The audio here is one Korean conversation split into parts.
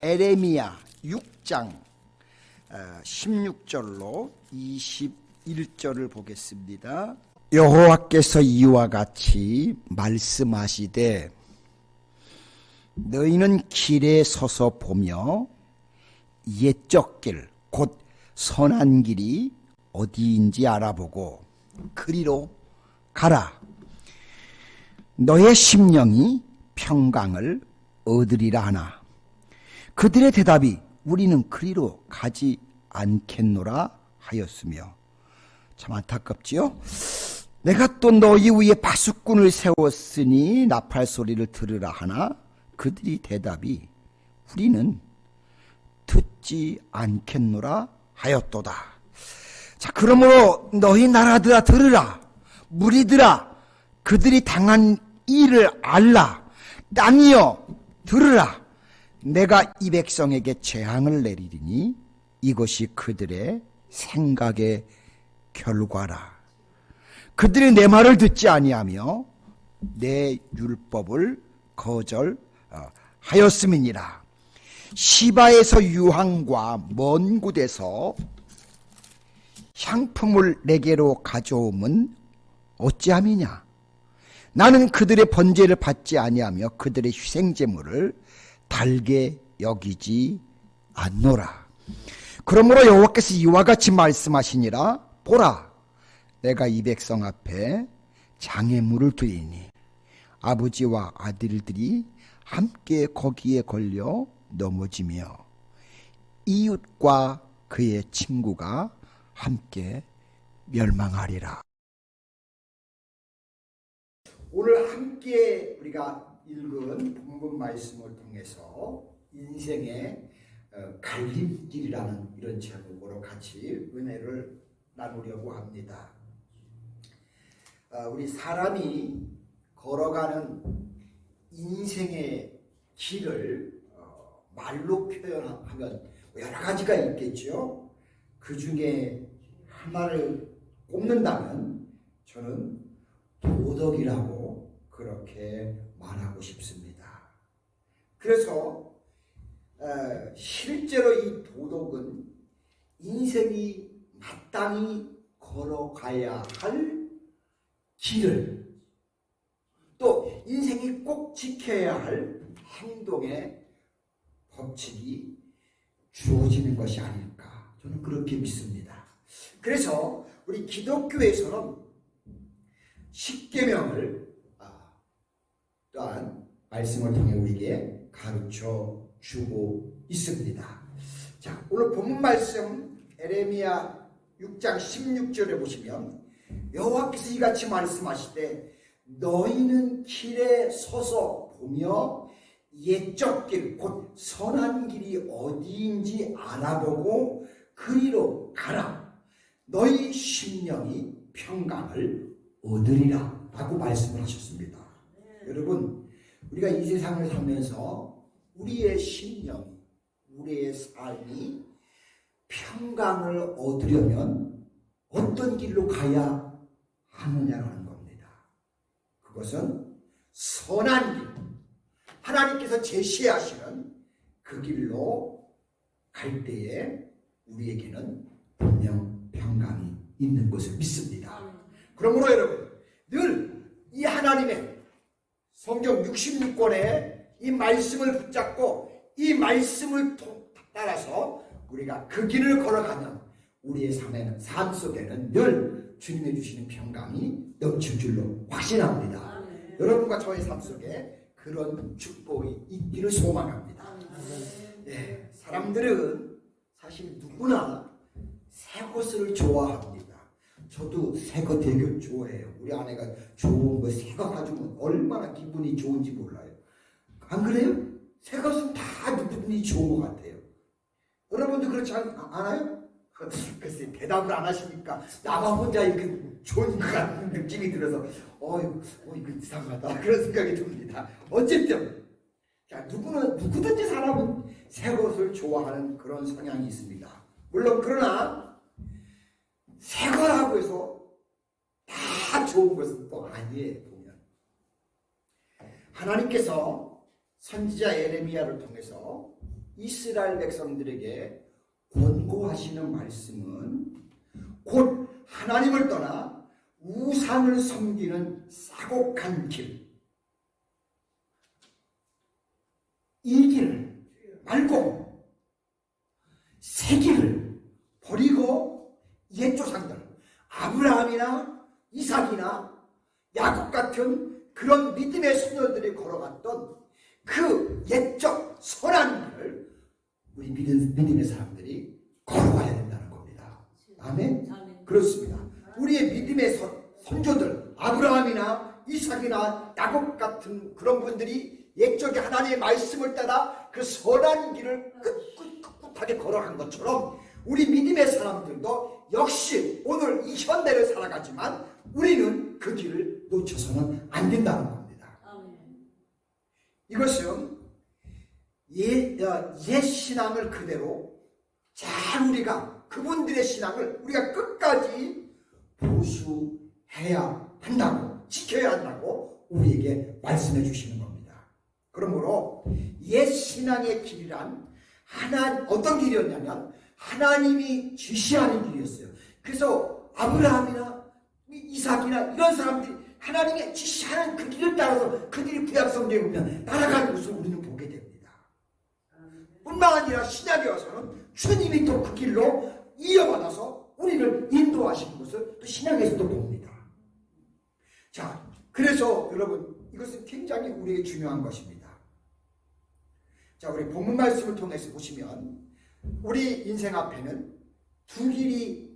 에레미야 6장 16절로 21절을 보겠습니다. 여호와께서 이와 같이 말씀하시되 너희는 길에 서서 보며 옛적 길 곧 선한 길이 어디인지 알아보고 그리로 가라. 너의 심령이 평강을 얻으리라 하나 그들의 대답이 우리는 그리로 가지 않겠노라 하였으며, 참 안타깝지요? 내가 또 너희 위에 파수꾼을 세웠으니 나팔 소리를 들으라 하나 그들이 대답이 우리는 듣지 않겠노라 하였도다. 자, 그러므로 너희 나라들아 들으라. 무리들아 그들이 당한 일을 알라. 땅이여 들으라. 내가 이 백성에게 재앙을 내리리니 이것이 그들의 생각의 결과라. 그들이 내 말을 듣지 아니하며 내 율법을 거절하였음이니라. 시바에서 유황과 먼 곳에서 향품을 내게로 가져오면 어찌함이냐. 나는 그들의 번제를 받지 아니하며 그들의 희생제물을 달게 여기지 않노라. 그러므로 여호와께서 이와 같이 말씀하시니라. 보라, 내가 이 백성 앞에 장애물을 두이니 아버지와 아들들이 함께 거기에 걸려 넘어지며 이웃과 그의 친구가 함께 멸망하리라. 오늘 함께 우리가 읽은 본문 말씀을 통해서 인생의 갈림길이라는 이런 제목으로 같이 은혜를 나누려고 합니다. 우리 사람이 걸어가는 인생의 길을 말로 표현하면 여러 가지가 있겠죠. 그 중에 하나를 꼽는다면 저는 도덕이라고 그렇게 말하고 싶습니다. 그래서 실제로 이 도덕은 인생이 마땅히 걸어가야 할 길을, 또 인생이 꼭 지켜야 할 행동의 법칙이 주어지는 것이 아닐까, 저는 그렇게 믿습니다. 그래서 우리 기독교에서는 십계명을 또한 말씀을 통해 우리에게 가르쳐 주고 있습니다. 자, 오늘 본문 말씀 에레미야 6장 16절에 보시면 여호와께서 이같이 말씀하시되 너희는 길에 서서 보며 옛적 길 곧 선한 길이 어디인지 알아보고 그리로 가라. 너희 심령이 평강을 얻으리라 라고 말씀을 하셨습니다. 여러분, 우리가 이 세상을 살면서 우리의 심령, 우리의 삶이 평강을 얻으려면 어떤 길로 가야 하느냐라는 겁니다. 그것은 선한 길, 하나님께서 제시하시는 그 길로 갈 때에 우리에게는 분명 평강이 있는 것을 믿습니다. 그러므로 여러분, 늘 이 하나님의 성경 66권의 이 말씀을 붙잡고 이 말씀을 따라서 우리가 그 길을 걸어가면 우리의 삶 속에는 늘 주님이 주시는 평강이 넘칠 줄로 확신합니다. 여러분과 저의 삶 속에 그런 축복이 있기를 소망합니다. 네, 사람들은 사실 누구나 새 것을 좋아합니다. 저도 새 거 되게 좋아해요. 우리 아내가 좋은 거 새 거 가지고 얼마나 기분이 좋은지 몰라요. 안 그래요? 새 것은 다 누구든지 좋은 것 같아요. 여러분도 그렇지 않아요? 글쎄 대답을 안 하시니까 나만 혼자 이렇게 좋은 것 같은 느낌이 들어서 이거 이상하다 그런 생각이 듭니다. 어쨌든 자, 누구든지 사람은 새 것을 좋아하는 그런 성향이 있습니다. 물론 그러나 새 거라고 해서 다 좋은 것은 또 아니에요. 보면 하나님께서 선지자 에레미야를 통해서 이스라엘 백성들에게 권고하시는 말씀은 곧 하나님을 떠나 우상을 섬기는 싸곡한 길, 이 길을 말고 새 길을 버리고 옛 조상들 아브라함이나 이삭이나 야곱 같은 그런 믿음의 수녀들이 걸어갔던 그 옛적 선한 길을 우리 믿음의 사람들이 걸어가야 된다는 겁니다. 아멘? 그렇습니다. 우리의 믿음의 선조들 아브라함이나 이삭이나 야곱 같은 그런 분들이 옛적에 하나님의 말씀을 따라 그 선한 길을 꿋꿋하게 걸어간 것처럼 우리 믿음의 사람들도 역시 오늘 이 현대를 살아가지만 우리는 그 길을 놓쳐서는 안 된다는 겁니다. 이것은 옛 신앙을 그대로 잘 우리가 그분들의 신앙을 우리가 끝까지 보수해야 한다고, 지켜야 한다고 우리에게 말씀해 주시는 겁니다. 그러므로 옛 신앙의 길이란 어떤 길이었냐면 하나님이 지시하는 길이었어요. 그래서 아브라함이나 이삭이나 이런 사람들이 하나님의 지시하는 그 길을 따라서 그들이 구약 성경에 보면 따라가는 것을 우리는 보게 됩니다. 뿐만 아니라 신약에 와서는 주님이 또 그 길로 이어받아서 우리를 인도하시는 것을 또 신약에서도 봅니다. 자, 그래서 여러분 이것은 굉장히 우리에게 중요한 것입니다. 자, 우리 본문 말씀을 통해서 보시면 우리 인생 앞에는 두 길이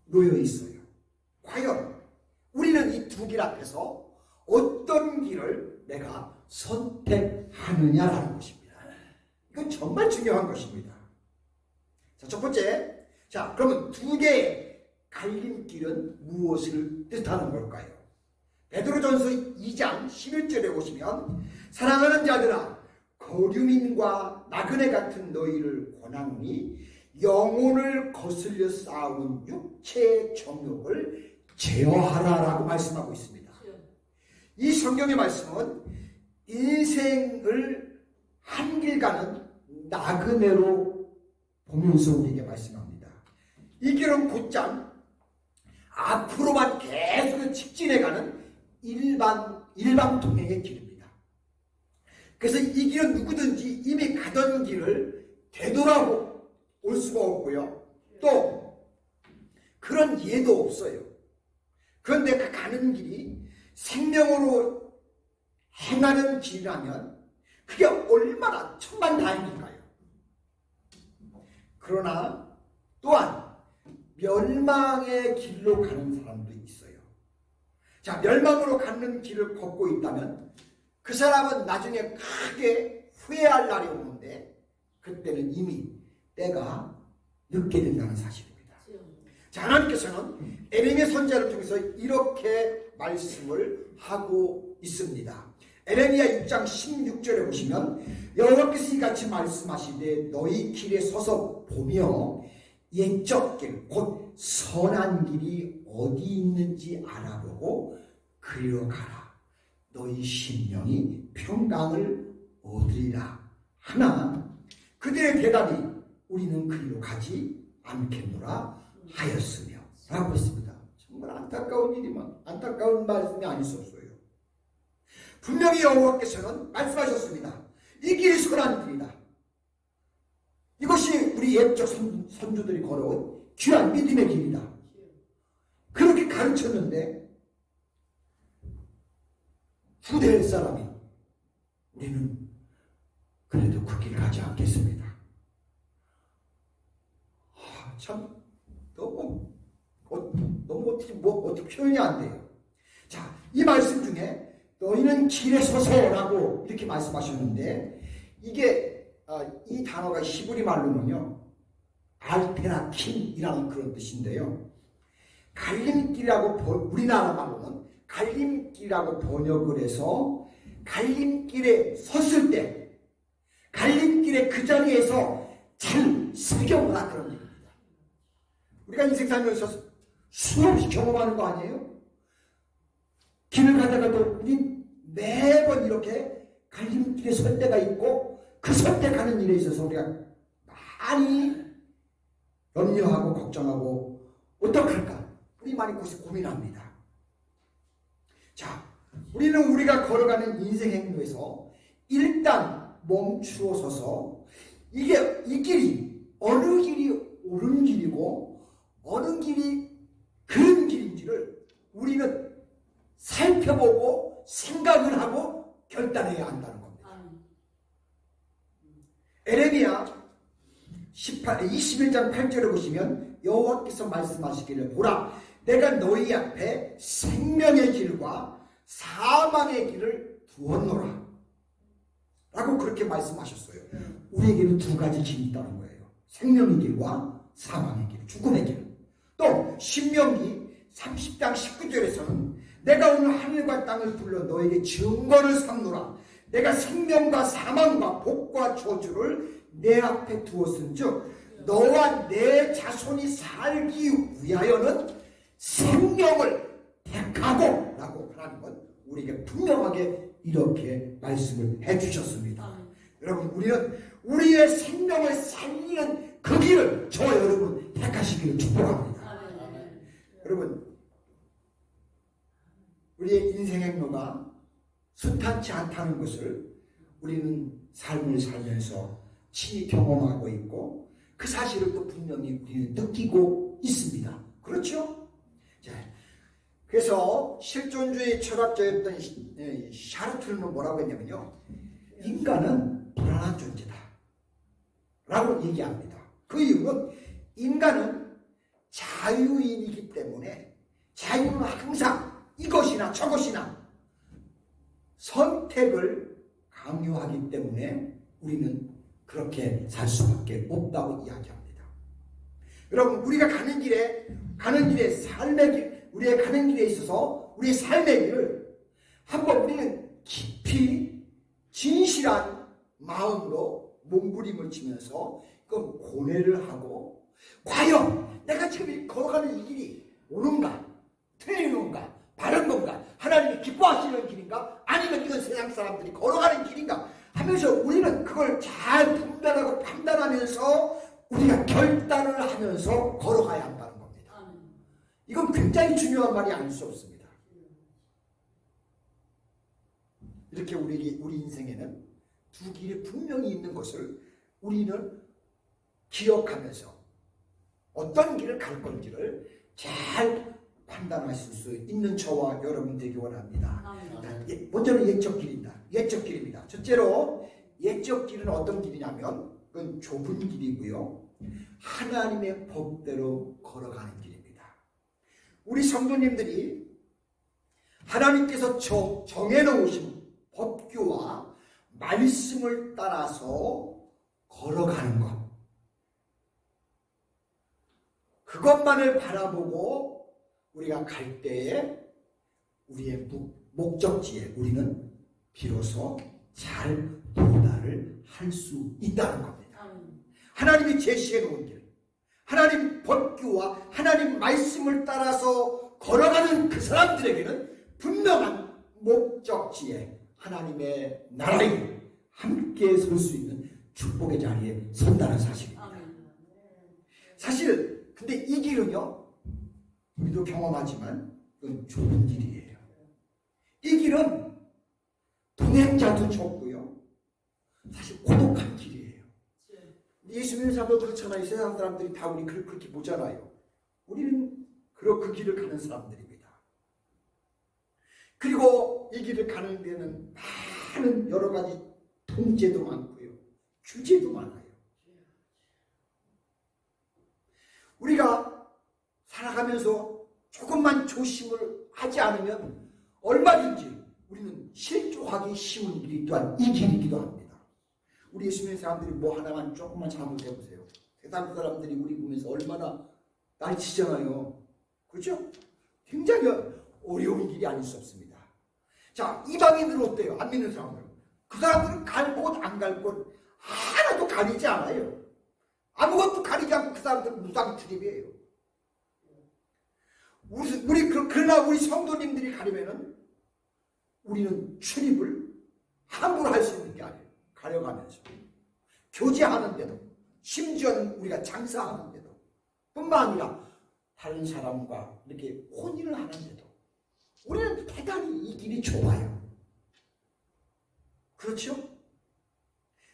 놓여 있어요. 과연 우리는 이 두 길 앞에서 어떤 길을 내가 선택하느냐라는 것입니다. 이건 정말 중요한 것입니다. 자, 첫 번째, 자, 그러면 두 개의 갈림길은 무엇을 뜻하는 걸까요? 베드로전서 2장 11절에 보시면 사랑하는 자들아 거류민과 나그네 같은 너희를 권하노니 영혼을 거슬려 쌓아온 육체의 정욕을 제어하라라고 말씀하고 있습니다. 이 성경의 말씀은 인생을 한 길 가는 나그네로 보면서 우리에게 말씀합니다. 이 길은 곧장 앞으로만 계속 직진해가는 일방통행의 길입니다. 그래서 이 길은 누구든지 이미 가던 길을 되돌아올 수가 없고요. 또 그런 예도 없어요. 그런데 그 가는 길이 생명으로 행하는 길이라면 그게 얼마나 천만다행인가요. 그러나 또한 멸망의 길로 가는 사람도 있어요. 자, 멸망으로 가는 길을 걷고 있다면 그 사람은 나중에 크게 후회할 날이 오는데 그때는 이미 때가 늦게 된다는 사실입니다. 자, 하나님께서는 에레미야 선지자를 통해서 이렇게 말씀을 하고 있습니다. 에레미야 6장 16절에 보시면 여호와께서 이같이 말씀하시되 너희 길에 서서 보며 옛적 길 곧 선한 길이 어디 있는지 알아보고 그리로 가라. 너희 심령이 평강을 얻으리라 하나 그들의 대답이 우리는 그리로 가지 않겠노라 하였으며 라고 했습니다. 정말 안타까운 말씀이 아닐 수 없어요. 분명히 여호와께서는 말씀하셨습니다. 이 길이 선한 길이다. 이것이 우리 옛적 선조들이 걸어온 귀한 믿음의 길이다. 그렇게 가르쳤는데 후대의 사람이 우리는 그래도 그 길 가지 않겠습니다. 참 너무 어떻게 표현이 안 돼요. 자, 이 말씀 중에 너희는 길에 서서라고 이렇게 말씀하셨는데 이게 이 단어가 히브리 말로는요 알테라킨이라는 그런 뜻인데요. 갈림길이라고 우리나라 말로는 갈림길이라고 번역을 해서 갈림길에 섰을 때 갈림길의 그 자리에서 잘 설경하라 그런 얘기입니다. 우리가 인생 살면서 수없이 경험하는 거 아니에요? 길을 가다가도 우리 매번 이렇게 갈림길에 설 때가 있고 그 선택하는 일에 있어서 우리가 많이 염려하고 걱정하고 어떡할까? 우리 많이 고민합니다. 자, 우리는 우리가 걸어가는 인생 행로에서 일단 멈추어 서서 이게 이 길이 어느 길이 옳은 길이고 어느 길이 그른 길인지를 우리는 살펴보고 생각을 하고 결단해야 한다는 겁니다. 에레미야 21장 8절에 보시면 여호와께서 말씀하시기를 보라 내가 너희 앞에 생명의 길과 사망의 길을 두었노라 라고 그렇게 말씀하셨어요. 우리에게는 두 가지 길이 있다는 거예요. 생명의 길과 사망의 길, 죽음의 길. 또 신명기 30장 19절에서는 내가 오늘 하늘과 땅을 불러 너에게 증거를 삼노라 내가 생명과 사망과 복과 저주를 내 앞에 두었은즉 너와 내 자손이 살기 위하여는 생명을 택하고 라고 하나님은 우리에게 분명하게 이렇게 말씀을 해주셨습니다. 여러분 우리는 우리의 생명을 살리는 그 길을 저와 여러분 택하시기를 축복합니다. 여러분 우리의 인생 행로가 순탄치 않다는 것을 우리는 삶을 살면서 친히 경험하고 있고 그 사실을 또 분명히 우리는 느끼고 있습니다. 그렇죠? 자, 그래서 실존주의 철학자였던 샤르트르는 뭐라고 했냐면요. 인간은 불안한 존재다 라고 얘기합니다. 그 이유는 인간은 자유인이기 때문에 자유는 항상 이것이나 저것이나 선택을 강요하기 때문에 우리는 그렇게 살 수밖에 없다고 이야기합니다. 여러분 우리가 가는 길에 삶의 길, 우리의 가는 길에 있어서 우리의 삶의 길을 한번 우리는 깊이 진실한 마음으로 몸부림을 치면서 그 고뇌를 하고 과연 내가 지금 걸어가는 이 길이 옳은가 틀린 건가 바른 건가 하나님이 기뻐하시는 길인가 아니면 이건 세상 사람들이 걸어가는 길인가 하면서 우리는 그걸 잘 분별하고 판단하면서 우리가 결단을 하면서 걸어가야 한다는 겁니다. 이건 굉장히 중요한 말이 아닐 수 없습니다. 이렇게 우리 인생에는 두 길이 분명히 있는 것을 우리는 기억하면서 어떤 길을 갈 건지를 잘 판단하실 수 있는 저와 여러분 되기 원합니다. 먼저는 예적 길입니다. 예적 길입니다. 첫째로 예적 길은 어떤 길이냐면 그건 좁은 길이고요. 하나님의 법대로 걸어가는 길입니다. 우리 성도님들이 하나님께서 정해놓으신 법규와 말씀을 따라서 걸어가는 것 그것만을 바라보고 우리가 갈 때에 우리의 목적지에 우리는 비로소 잘 도달을 할 수 있다는 겁니다. 하나님이 제시해 놓은 길, 하나님 법규와 하나님 말씀을 따라서 걸어가는 그 사람들에게는 분명한 목적지에 하나님의 나라에 함께 설 수 있는 축복의 자리에 선다는 사실입니다. 사실 근데 이 길은요 우리도 경험하지만 그건 좁은 길이에요. 이 길은 동행자도 적고요. 사실 고독한 길이에요. 예수 믿는 사람도 그렇잖아요. 세상 사람들이 다 우리 그렇게 보잖아요. 우리는 그 길을 가는 사람들입니다. 그리고 이 길을 가는 데는 많은 여러 가지 통제도 많고요. 규제도 많아요. 우리가 살아가면서 조금만 조심을 하지 않으면 얼마든지 우리는 실족하기 쉬운 길이 또한 이 길이기도 합니다. 우리 예수 믿는 사람들이 뭐 하나만 조금만 잘못해보세요. 세상 사람들이 우리 보면서 얼마나 날치잖아요. 그렇죠? 굉장히 어려운 길이 아닐 수 없습니다. 자, 이방인들은 어때요? 안 믿는 사람들은. 그 사람들은 갈 곳 안 갈 곳 하나도 가리지 않아요. 아무것도 가리지 않고 그 사람들은 무상 출입이에요. 그러나 우리 성도님들이 가려면은 우리는 출입을 함부로 할 수 있는 게 아니에요. 가려가면서 교제하는데도, 심지어는 우리가 장사하는데도, 뿐만 아니라 다른 사람과 이렇게 혼인을 하는데도 우리는 대단히 이 길이 좁아요. 그렇죠?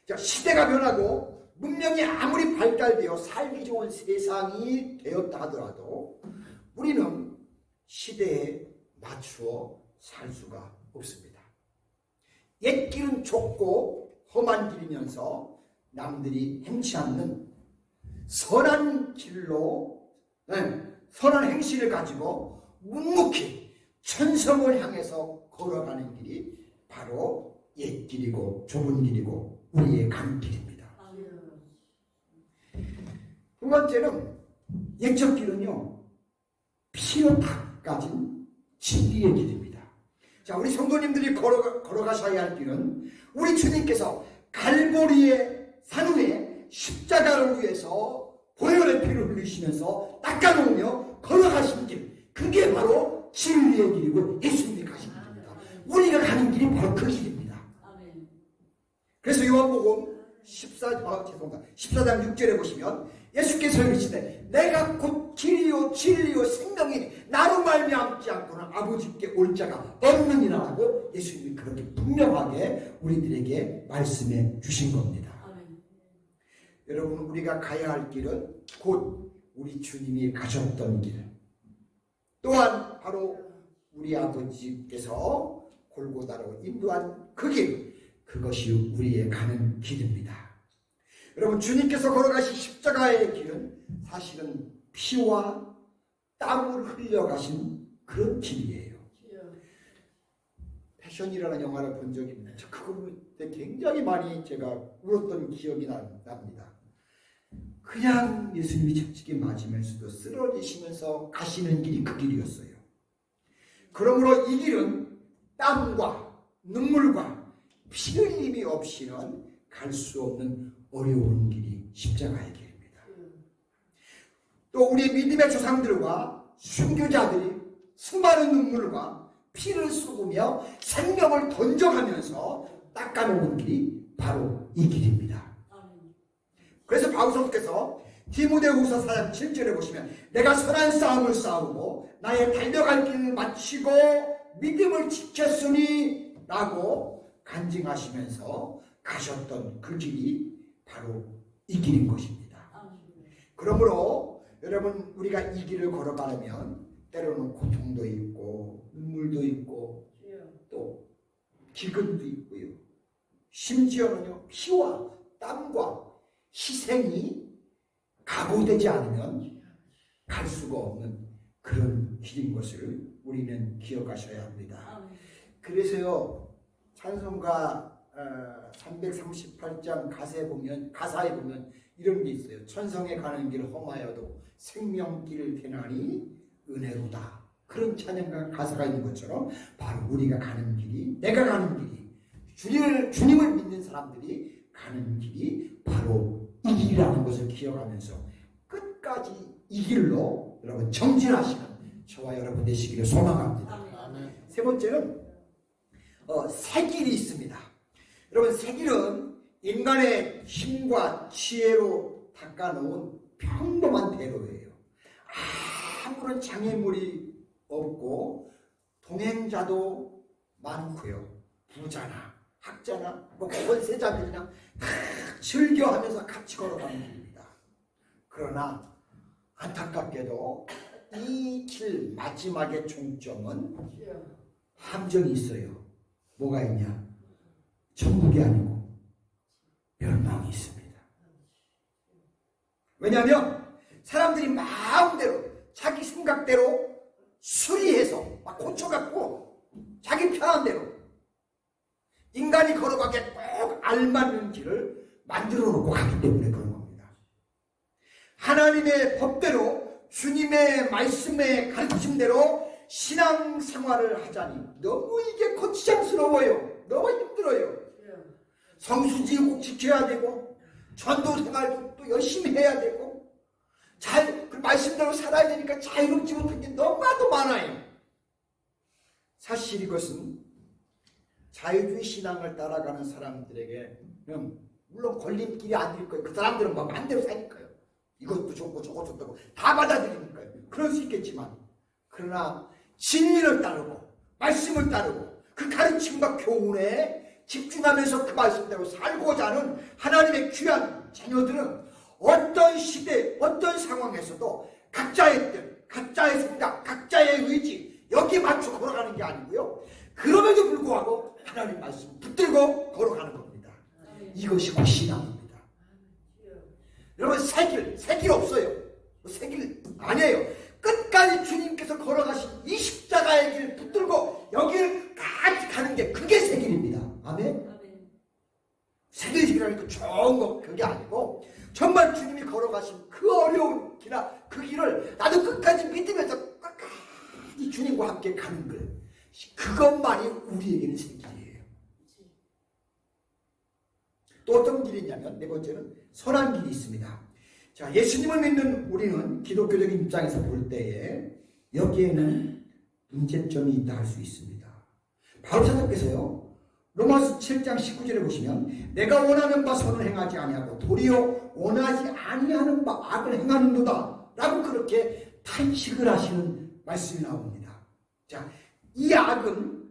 자, 시대가 변하고 문명이 아무리 발달되어 살기 좋은 세상이 되었다 하더라도 우리는 시대에 맞추어 살 수가 없습니다. 옛 길은 좁고 험한 길이면서 남들이 행치 않는 선한 길로, 선한 행실을 가지고 묵묵히 천성을 향해서 걸어가는 길이 바로 옛 길이고 좁은 길이고 우리의 간 길입니다. 두 번째는 옛적 길은요, 피로 닦아진 진리의 길입니다. 자, 우리 성도님들이 걸어가셔야 할 길은 우리 주님께서 갈보리의 산 위에 십자가를 위해서 보혈의 피를 흘리시면서 닦아놓으며 걸어가신 길, 그게 바로 진리의 길이고 예수님이 가신 길입니다. 우리가 가는 길이 바로 그 길입니다. 그래서 요한복음 14장 6절에 보시면 예수께서 이르시되 내가 곧 길이요 진리요 생명이니 나로 말미암지 않고는 아버지께 올 자가 없느니라 하고 예수님이 그렇게 분명하게 우리들에게 말씀해 주신 겁니다. 여러분, 우리가 가야 할 길은 곧 우리 주님이 가셨던 길, 또한 바로 우리 아버지께서 골고다로 인도한 그 길, 그것이 우리의 가는 길입니다. 여러분, 주님께서 걸어가신 십자가의 길은 사실은 피와 땀을 흘려가신 그런 길이에요. 패션이라는 영화를 본 적이 있는데 그거 볼 때 굉장히 많이 제가 울었던 기억이 납니다. 그냥 예수님이 채찍에 맞으면서도 쓰러지시면서 가시는 길이 그 길이었어요. 그러므로 이 길은 땀과 눈물과 피 흘림이 없이는 갈 수 없는 어려운 길이 십자가의 길입니다. 또 우리 믿음의 조상들과 순교자들이 수많은 눈물과 피를 쏟으며 생명을 던져가면서 닦아놓은 길이 바로 이 길입니다. 그래서 바울 사도께서 디모데후서 4장 7절에 보시면 내가 선한 싸움을 싸우고 나의 달려갈 길을 마치고 믿음을 지켰으니 라고 간증하시면서 가셨던 그 길이 바로 이 길인 것입니다. 그러므로 여러분, 우리가 이 길을 걸어가려면 때로는 고통도 있고 눈물도 있고 또 기근도 있고요, 심지어는요 피와 땀과 희생이 각오되지 않으면 갈 수가 없는 그런 길인 것을 우리는 기억하셔야 합니다. 그래서요, 찬송가 338장 가사에 보면 이런 게 있어요. 천성에 가는 길 험하여도 생명길 되나니 은혜로다. 그런 찬양가 가사가 있는 것처럼 바로 우리가 가는 길이, 내가 가는 길이, 주님을 믿는 사람들이 가는 길이 바로 이 길이라는 것을 기억하면서 끝까지 이 길로 여러분 정진하시는 저와 여러분 되시기를 소망합니다. 아멘. 세 번째는 새 길이 있습니다. 여러분, 새 길은 인간의 힘과 지혜로 닦아놓은 평범한 대로예요. 아무런 장애물이 없고 동행자도 많고요, 부자나 학자나 권세자들이나 다 즐겨하면서 같이 걸어가는 길입니다. 그러나 안타깝게도 이 길 마지막의 종점은 함정이 있어요. 뭐가 있냐? 천국이 아니고 멸망이 있습니다. 왜냐하면 사람들이 마음대로 자기 생각대로 수리해서 막 고쳐갖고 자기 편한 대로 인간이 걸어가기에 꼭 알맞는 길을 만들어 놓고 가기 때문에 그런 겁니다. 하나님의 법대로 주님의 말씀의 가르침대로 신앙생활을 하자니 너무 이게 거치장스러워요. 너무 힘들어요. 성수지 꼭 지켜야 되고 전도생활도 또 열심히 해야 되고 그 말씀대로 살아야 되니까 자유롭지 못한 게 너무나도 많아요. 사실 이것은 자유주의 신앙을 따라가는 사람들에게는 물론 걸림길이 아닐 거예요. 그 사람들은 뭐 마음대로 사니까요. 이것도 좋고 저것도 좋고 다 받아들이니까요. 그럴 수 있겠지만 그러나 진리를 따르고 말씀을 따르고 그 가르침과 교훈에 집중하면서 그 말씀대로 살고자 하는 하나님의 귀한 자녀들은 어떤 시대 어떤 상황에서도 각자의 뜻 각자의 생각 각자의 의지 여기에 맞춰 걸어가는 게 아니고요. 그럼에도 불구하고 하나님 말씀 붙들고 걸어가는 겁니다. 이것이 곧 신앙입니다. 여러분 새 길 없어요. 새 길 아니에요. 끝까지 주님께서 걸어가신 이 십자가의 길 붙들고 여기를 같이 가는 게 그게 새 길입니다. 아멘. 새 길이라니까 좋은 거 그게 아니고 정말 주님이 걸어가신 그 어려운 길이나 그 길을 나도 끝까지 믿으면서 끝까지 주님과 함께 가는 길 그것만이 우리에게는 새 길이에요. 또 어떤 길이 있냐면 네 번째는 선한 길이 있습니다. 자, 예수님을 믿는 우리는 기독교적인 입장에서 볼 때에 여기에는 문제점이 있다 할 수 있습니다. 바울 사도께서요 로마서 7장 19절에 보시면 내가 원하는 바 선을 행하지 아니하고 도리어 원하지 아니하는 바 악을 행하는도다 라고 그렇게 탄식을 하시는 말씀이 나옵니다. 자, 이 악은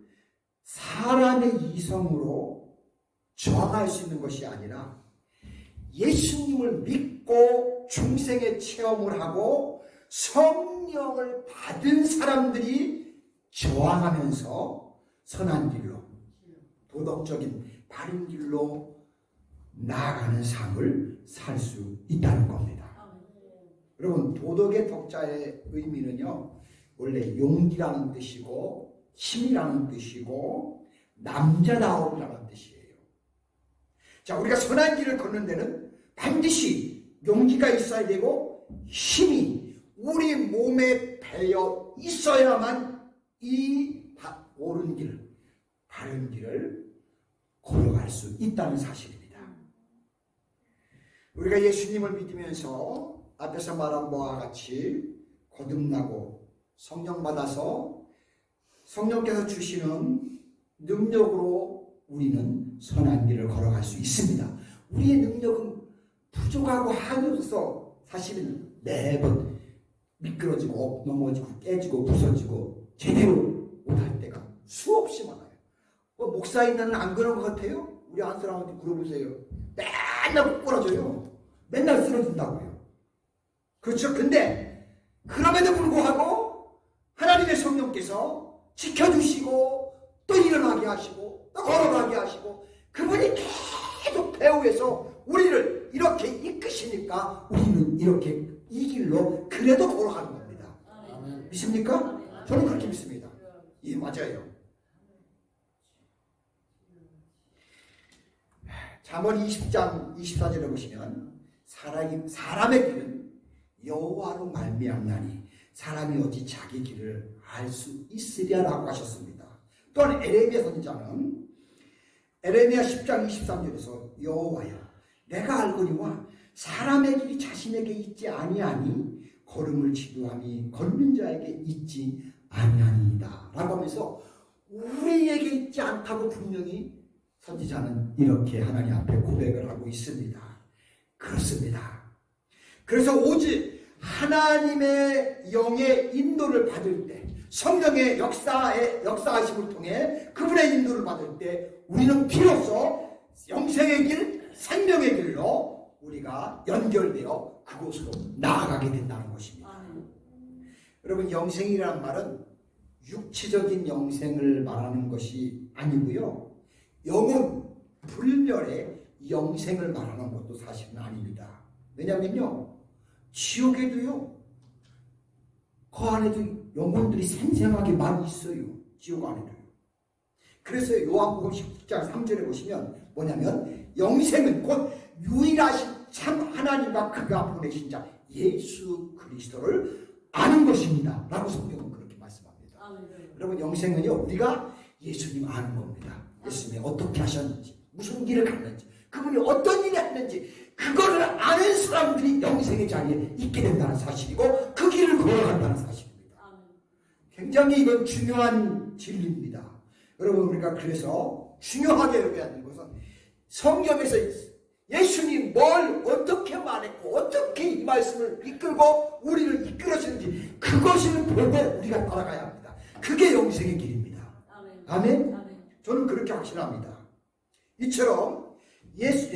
사람의 이성으로 저항할 수 있는 것이 아니라 예수님을 믿고 중생의 체험을 하고 성령을 받은 사람들이 저항하면서 선한 길로 도덕적인 바른 길로 나아가는 삶을 살 수 있다는 겁니다. 여러분 도덕의 덕자의 의미는요 원래 용기라는 뜻이고 힘이라는 뜻이고 남자다움이라는 뜻이에요. 자, 우리가 선한 길을 걷는 데는 반드시 용기가 있어야 되고 힘이 우리 몸에 배어 있어야만 이 옳은 길, 바른 길을 걸어갈 수 있다는 사실입니다. 우리가 예수님을 믿으면서 앞에서 말한 바와 같이 거듭나고 성령 받아서 성령께서 주시는 능력으로 우리는 선한 길을 걸어갈 수 있습니다. 우리의 능력은 부족하고 한이 없어서 사실은 매번 미끄러지고 넘어지고 깨지고 부서지고 제대로 못할 때가 수없이 많아요. 목사인 나는 안 그런 것 같아요? 우리 안 사람한테 물어보세요. 맨날 꼬꾸라져요. 맨날 쓰러진다고요. 그렇죠? 근데 그럼에도 불구하고 하나님의 성령께서 지켜주시고 또 일어나게 하시고 또 걸어가게 하시고 그분이 계속 배후에서 우리를 이렇게 이끄시니까 우리는 이렇게 이 길로 그래도 걸어가는 겁니다. 믿습니까? 저는 그렇게 믿습니다. 예, 맞아요. 잠언 20장 24절에 보시면 사람의 길은 여호와로 말미암나니 사람이 어찌 자기 길을 알 수 있으랴라고 하셨습니다. 또한 에레미야 선지자는 에레미야 10장 23절에서 여호와여 내가 알거니와 사람의 길이 자신에게 있지 아니하니 걸음을 지도함이 걷는 자에게 있지 아니하니이다 라고 하면서 우리에게 있지 않다고 분명히 선지자는 이렇게 하나님 앞에 고백을 하고 있습니다. 그렇습니다. 그래서 오직 하나님의 영의 인도를 받을 때 성령의 역사하심을 통해 그분의 인도를 받을 때 우리는 비로소 영생의 길, 생명의 길로 우리가 연결되어 그곳으로 나아가게 된다는 것입니다. 여러분 영생이라는 말은 육체적인 영생을 말하는 것이 아니고요. 영혼 불멸의 영생을 말하는 것도 사실은 아닙니다. 왜냐면요 지옥에도요 그 안에도 영혼들이 생생하게 많이 있어요. 지옥 안에도요. 그래서 요한복음 10장 3절에 보시면 뭐냐면 영생은 곧 유일하신 참 하나님과 그가 보내신 자 예수 그리스도를 아는 것입니다 라고 성경은 그렇게 말씀합니다. 여러분 영생은요 우리가 예수님 아는 겁니다. 예수님이 어떻게 하셨는지 무슨 길을 갔는지 그분이 어떤 일을 했는지 그거를 아는 사람들이 영생의 자리에 있게 된다는 사실이고 그 길을 걸어간다는 사실입니다. 굉장히 이건 중요한 진리입니다. 여러분 우리가 그래서 중요하게 여겨야 하는 것은 성경에서 예수님 뭘 어떻게 말했고 어떻게 이 말씀을 이끌고 우리를 이끌어주는지 그것을 보고 우리가 따라가야 합니다. 그게 영생의 길입니다. 아멘. 저는 그렇게 확신합니다. 이처럼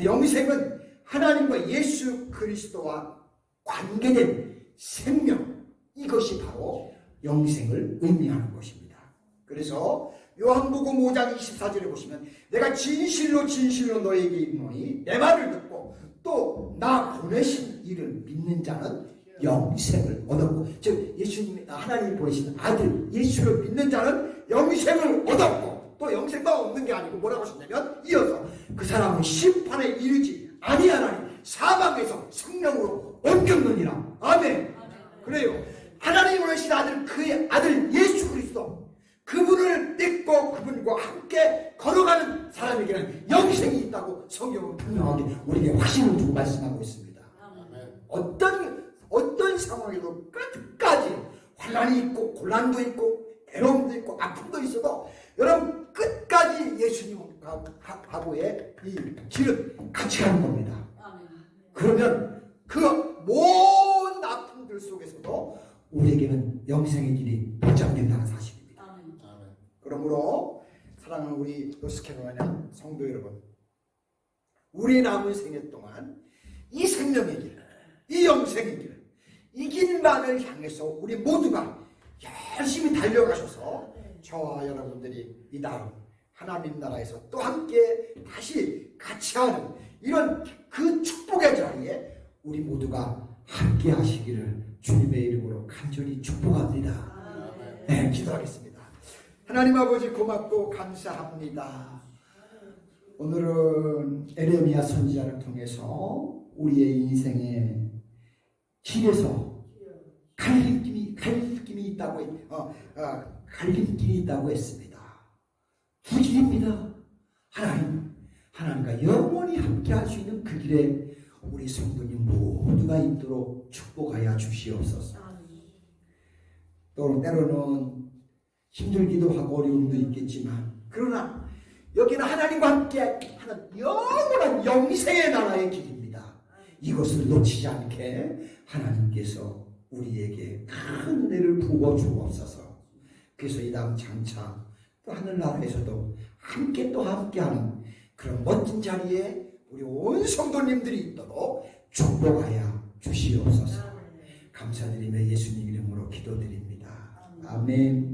영생은 하나님과 예수 그리스도와 관계된 생명, 이것이 바로 영생을 의미하는 것입니다. 그래서 요한복음 5장 24절에 보시면 내가 진실로 진실로 너에게 이르노니 내 말을 듣고 또 나 보내신 이를 믿는 자는 영생을 얻었고, 즉 예수님 하나님이 보내신 아들 예수를 믿는 자는 영생을 얻었고, 또 영생만 얻는 게 아니고 뭐라고 하셨냐면 이어서 그 사람은 심판에 이르지 아니하나니 사망에서 생명으로 옮겼느니라. 아멘. 그래요. 하나님이 보내신 아들, 그의 아들 예수 그리스도, 그분을 믿고 그분과 함께 걸어가는 사람에게는 영생이 있다고 성경은 분명하게 우리에게 확신을 주고 말씀하고 있습니다. 어떤 상황에도 끝까지 환난이 있고 곤란도 있고 괴로움도 있고 아픔도 있어도 여러분 끝까지 예수님하고의 이 길은 같이 가는 겁니다. 그러면 그 모든 아픔들 속에서도 우리에게는 영생의 길이 보장된다는 사실입니다. 그러므로 사랑하는 우리 노스캐롤라이나 성도 여러분, 우리 남은 생애 동안 이 생명의 길, 이 영생의 길, 이 길만을 향해서 우리 모두가 열심히 달려가셔서 저와 여러분들이 이 다음 하나님 나라에서 또 함께 다시 같이 하는 이런 그 축복의 자리에 우리 모두가 함께 하시기를 주님의 이름으로 간절히 축복합니다. 네, 기도하겠습니다. 하나님 아버지 고맙고 감사합니다. 오늘은 에레미야 선지자를 통해서 우리의 인생의 길에서 갈림길이 있다고 했습니다. 두 길입니다. 하나님과 영원히 함께 할 수 있는 그 길에 우리 성도님 모두가 있도록 축복하여 주시옵소서. 또 때로는 힘들기도 하고 어려움도 있겠지만, 그러나 여기는 하나님과 함께 하는 영원한 영생의 나라의 길입니다. 이것을 놓치지 않게 하나님께서 우리에게 큰 은혜를 부어 주옵소서. 그래서 이 다음 장차 또 하늘나라에서도 함께하는 그런 멋진 자리에 우리 온 성도님들이 있도록 축복하여 주시옵소서. 감사드리며 예수님 이름으로 기도드립니다. 아멘.